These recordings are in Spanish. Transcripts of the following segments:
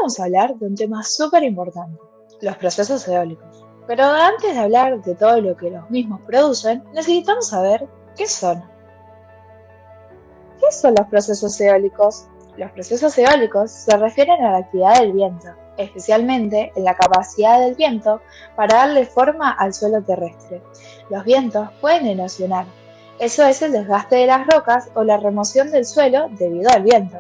vamos a hablar de un tema súper importante, los procesos eólicos. Pero antes de hablar de todo lo que los mismos producen, necesitamos saber qué son. ¿Qué son los procesos eólicos? Los procesos eólicos se refieren a la actividad del viento, especialmente en la capacidad del viento para darle forma al suelo terrestre. Los vientos pueden erosionar, eso es el desgaste de las rocas o la remoción del suelo debido al viento.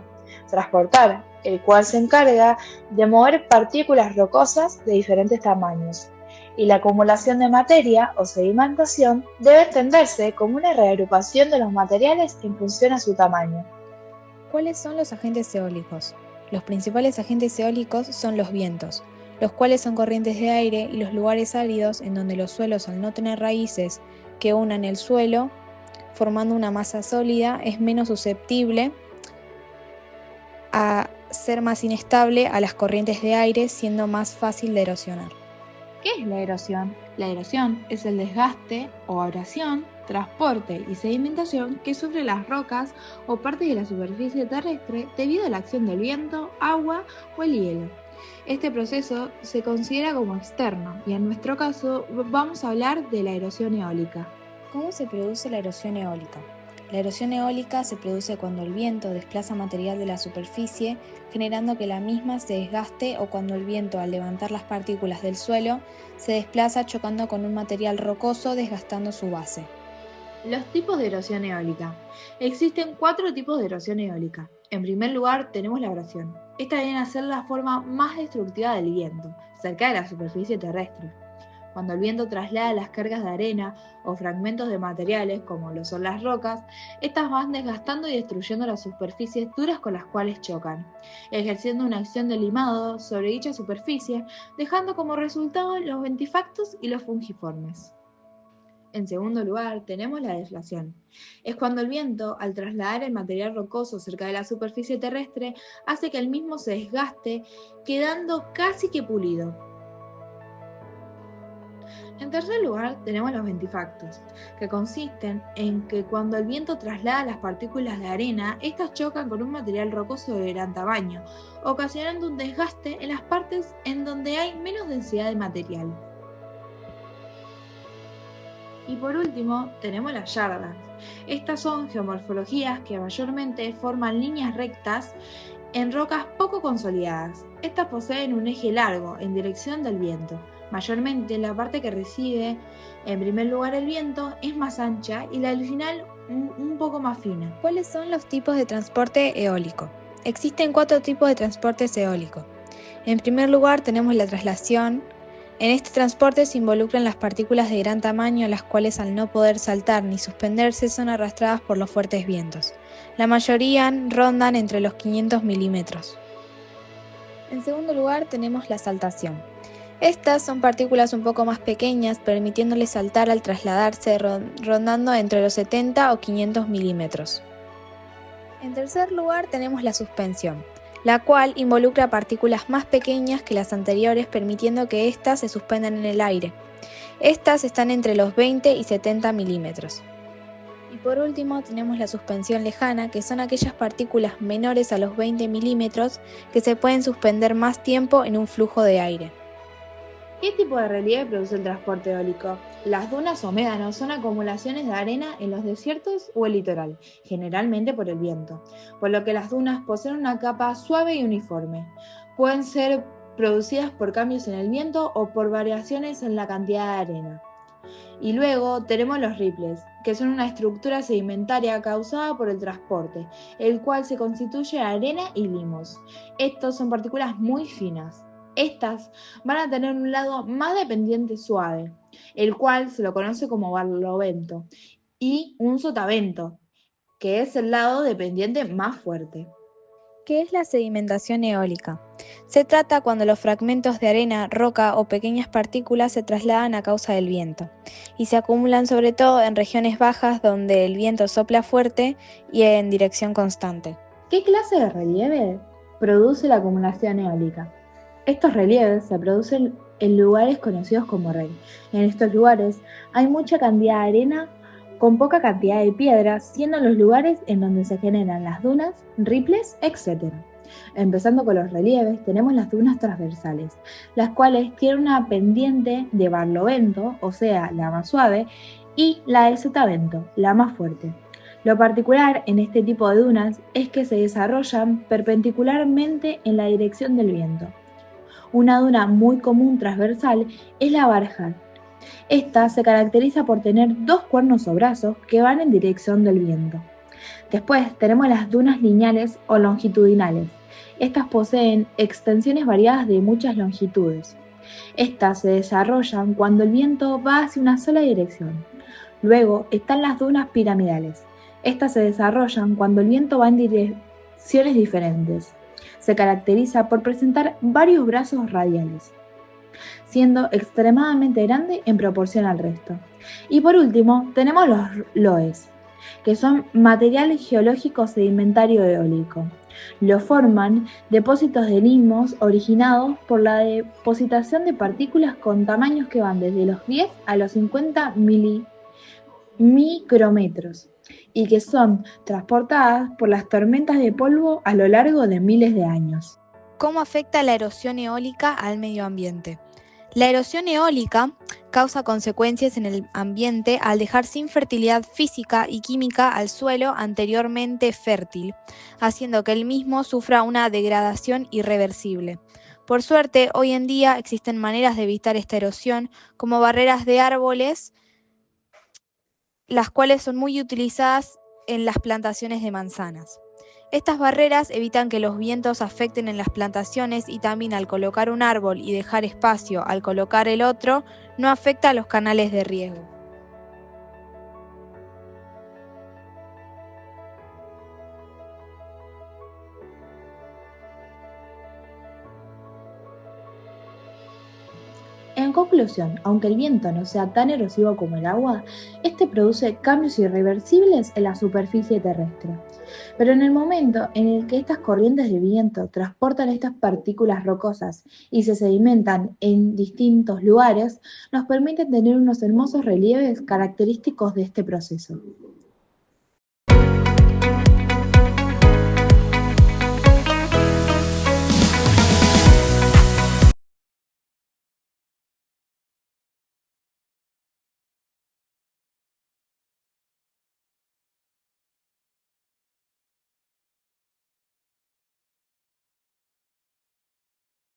Transportar, el cual se encarga de mover partículas rocosas de diferentes tamaños. Y la acumulación de materia o sedimentación debe entenderse como una reagrupación de los materiales en función a su tamaño. ¿Cuáles son los agentes eólicos? Los principales agentes eólicos son los vientos, los cuales son corrientes de aire y los lugares áridos en donde los suelos, al no tener raíces que unan el suelo, formando una masa sólida, es menos susceptible a ser más inestable a las corrientes de aire, siendo más fácil de erosionar. ¿Qué es la erosión? La erosión es el desgaste o abrasión, transporte y sedimentación que sufren las rocas o partes de la superficie terrestre debido a la acción del viento, agua o el hielo. Este proceso se considera como externo y en nuestro caso vamos a hablar de la erosión eólica. ¿Cómo se produce la erosión eólica? La erosión eólica se produce cuando el viento desplaza material de la superficie, generando que la misma se desgaste, o cuando el viento, al levantar las partículas del suelo, se desplaza chocando con un material rocoso, desgastando su base. Los tipos de erosión eólica. Existen 4 tipos de erosión eólica. En primer lugar tenemos la abrasión. Esta viene a ser la forma más destructiva del viento, cerca de la superficie terrestre. Cuando el viento traslada las cargas de arena o fragmentos de materiales, como lo son las rocas, estas van desgastando y destruyendo las superficies duras con las cuales chocan, ejerciendo una acción de limado sobre dicha superficie, dejando como resultado los ventifactos y los fungiformes. En segundo lugar, tenemos la deflación. Es cuando el viento, al trasladar el material rocoso cerca de la superficie terrestre, hace que el mismo se desgaste, quedando casi que pulido. En tercer lugar, tenemos los ventifactos, que consisten en que cuando el viento traslada las partículas de arena, estas chocan con un material rocoso de gran tamaño, ocasionando un desgaste en las partes en donde hay menos densidad de material. Y por último, tenemos las yardas. Estas son geomorfologías que mayormente forman líneas rectas en rocas poco consolidadas. Estas poseen un eje largo en dirección del viento. Mayormente la parte que recibe en primer lugar el viento es más ancha y la del final un poco más fina. ¿Cuáles son los tipos de transporte eólico? Existen 4 tipos de transportes eólicos. En primer lugar tenemos la traslación. En este transporte se involucran las partículas de gran tamaño, las cuales, al no poder saltar ni suspenderse, son arrastradas por los fuertes vientos. La mayoría rondan entre los 500 milímetros. En segundo lugar tenemos la saltación. Estas son partículas un poco más pequeñas, permitiéndoles saltar al trasladarse, rondando entre los 70 o 500 milímetros. En tercer lugar tenemos la suspensión, la cual involucra partículas más pequeñas que las anteriores, permitiendo que éstas se suspendan en el aire. Estas están entre los 20 y 70 milímetros. Y por último tenemos la suspensión lejana, que son aquellas partículas menores a los 20 milímetros que se pueden suspender más tiempo en un flujo de aire. ¿Qué tipo de relieve produce el transporte eólico? Las dunas o médanos son acumulaciones de arena en los desiertos o el litoral, generalmente por el viento, por lo que las dunas poseen una capa suave y uniforme. Pueden ser producidas por cambios en el viento o por variaciones en la cantidad de arena. Y luego tenemos los ripples, que son una estructura sedimentaria causada por el transporte, el cual se constituye de arena y limos. Estos son partículas muy finas. Estas van a tener un lado más de pendiente suave, el cual se lo conoce como barlovento, y un sotavento, que es el lado de pendiente más fuerte. ¿Qué es la sedimentación eólica? Se trata cuando los fragmentos de arena, roca o pequeñas partículas se trasladan a causa del viento y se acumulan sobre todo en regiones bajas donde el viento sopla fuerte y en dirección constante. ¿Qué clase de relieve produce la acumulación eólica? Estos relieves se producen en lugares conocidos como REI. En estos lugares hay mucha cantidad de arena con poca cantidad de piedras, siendo los lugares en donde se generan las dunas, ripples, etc. Empezando con los relieves, tenemos las dunas transversales, las cuales tienen una pendiente de barlovento, o sea, la más suave, y la de sotavento, la más fuerte. Lo particular en este tipo de dunas es que se desarrollan perpendicularmente en la dirección del viento. Una duna muy común transversal es la Barjat. Esta se caracteriza por tener dos cuernos o brazos que van en dirección del viento. Después tenemos las dunas lineales o longitudinales. Estas poseen extensiones variadas de muchas longitudes. Estas se desarrollan cuando el viento va hacia una sola dirección. Luego están las dunas piramidales. Estas se desarrollan cuando el viento va en direcciones diferentes. Se caracteriza por presentar varios brazos radiales, siendo extremadamente grande en proporción al resto. Y por último, tenemos los loes, que son material geológico sedimentario eólico. Lo forman depósitos de limos originados por la depositación de partículas con tamaños que van desde los 10 a los 50 micrómetros y que son transportadas por las tormentas de polvo a lo largo de miles de años. ¿Cómo afecta la erosión eólica al medio ambiente? La erosión eólica causa consecuencias en el ambiente al dejar sin fertilidad física y química al suelo anteriormente fértil, haciendo que el mismo sufra una degradación irreversible. Por suerte, hoy en día existen maneras de evitar esta erosión, como barreras de árboles, las cuales son muy utilizadas en las plantaciones de manzanas. Estas barreras evitan que los vientos afecten en las plantaciones y también al colocar un árbol y dejar espacio al colocar el otro, no afecta a los canales de riego. En conclusión, aunque el viento no sea tan erosivo como el agua, este produce cambios irreversibles en la superficie terrestre. Pero en el momento en el que estas corrientes de viento transportan estas partículas rocosas y se sedimentan en distintos lugares, nos permiten tener unos hermosos relieves característicos de este proceso.